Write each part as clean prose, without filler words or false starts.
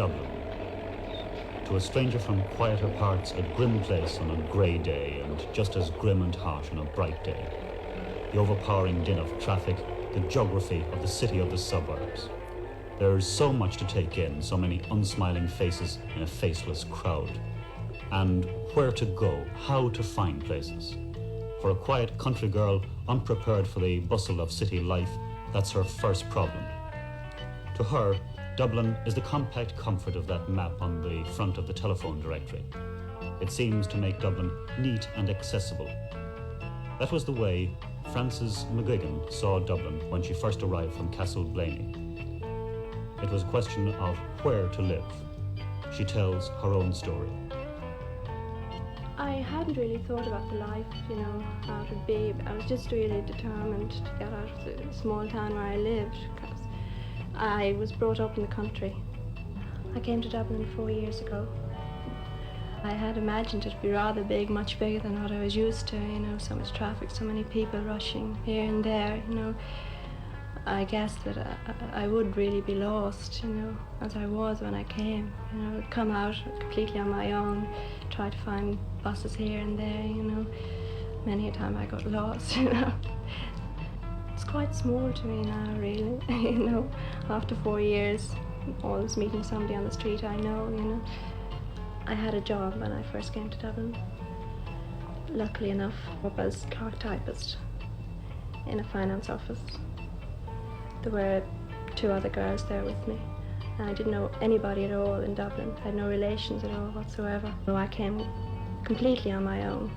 Dublin. To a stranger from quieter parts, a grim place on a grey day, and just as grim and harsh on a bright day. The overpowering din of traffic, the geography of the city of the suburbs. There's so much to take in, so many unsmiling faces in a faceless crowd. And where to go, how to find places. For a quiet country girl, unprepared for the bustle of city life, that's her first problem. To her, Dublin is the compact comfort of that map on the front of the telephone directory. It seems to make Dublin neat and accessible. That was the way Frances McGuigan saw Dublin when she first arrived from Castleblaney. It was a question of where to live. She tells her own story. I hadn't really thought about the life, how it would be. I was just really determined to get out of the small town where I lived, because I was brought up in the country. I came to Dublin 4 years ago. I had imagined it'd be rather big, much bigger than what I was used to, so much traffic, so many people rushing here and there, I guessed that I would really be lost, as I was when I came. I'd come out completely on my own, try to find buses here and there, Many a time I got lost, It's quite small to me now, really, After 4 years, always meeting somebody on the street I know, I had a job when I first came to Dublin. Luckily enough, I was clerk typist in a finance office. There were 2 other girls there with me, and I didn't know anybody at all in Dublin. I had no relations at all whatsoever. So I came completely on my own.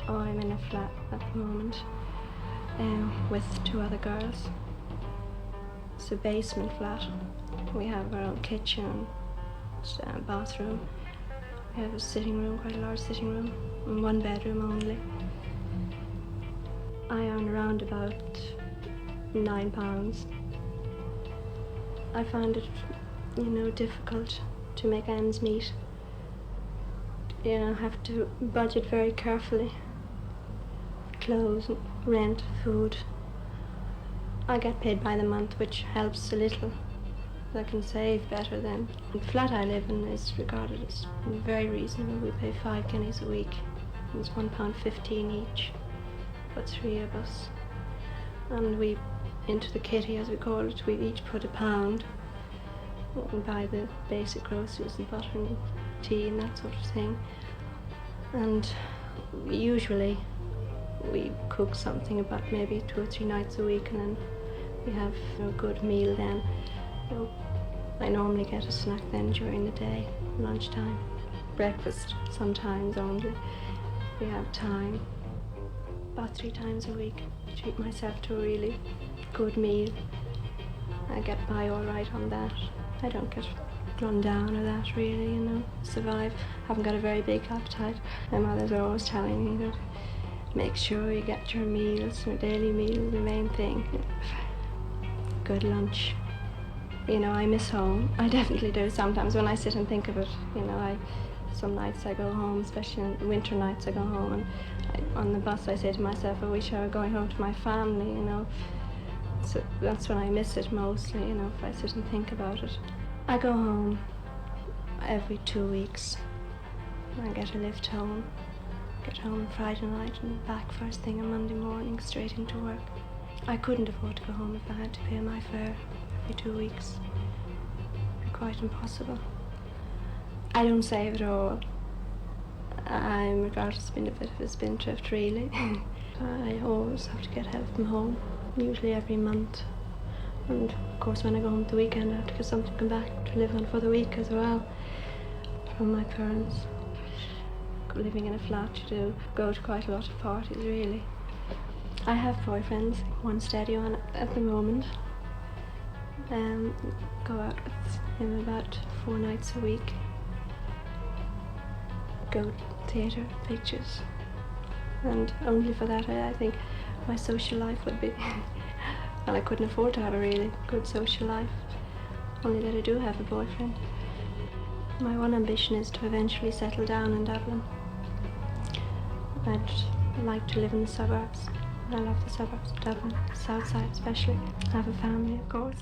Oh, I'm in a flat at the moment with 2 other girls. It's a basement flat. We have our own kitchen, bathroom. We have a sitting room, quite a large sitting room, and 1 bedroom only. I earn around about £9. I find it, difficult to make ends meet. I have to budget very carefully. Clothes, rent, food. I get paid by the month, which helps a little. I can save better then. The flat I live in is regarded as very reasonable. We pay 5 guineas a week. It's £1.15 each for 3 of us. And we, into the kitty as we call it, we each put £1 and buy the basic groceries and butter and tea and that sort of thing. And usually we cook something about maybe 2 or 3 nights a week, and then we have a good meal then. I normally get a snack then during the day, lunchtime. Breakfast sometimes only. We have time. About 3 times a week. I treat myself to a really good meal. I get by all right on that. I don't get run down or that really, survive. I haven't got a very big appetite. My mothers are always telling me that make sure you get your meals, your daily meals, the main thing. Good lunch. I miss home. I definitely do sometimes when I sit and think of it. Some nights I go home, especially on winter nights I go home, and on the bus I say to myself, I wish I were going home to my family, So that's when I miss it mostly, if I sit and think about it. I go home every 2 weeks. I get a lift home. Get home on Friday night and back first thing on Monday morning, straight into work. I couldn't afford to go home if I had to pay my fare every 2 weeks. It'd be quite impossible. I don't save at all. I'm regarded as being a bit of a spendthrift, really. I always have to get help from home, usually every month. And of course when I go home at the weekend I have to get something to come back to live on for the week as well, from my parents. Living in a flat, you do go to quite a lot of parties, really. I have boyfriends, one steady on at the moment. Go out with him about 4 nights a week. Go theatre, pictures. And only for that I think my social life would be well, I couldn't afford to have a really good social life, only that I do have a boyfriend. My one ambition is to eventually settle down in Dublin. I'd like to live in the suburbs. I love the suburbs of Dublin, the south side especially. I have a family, of course.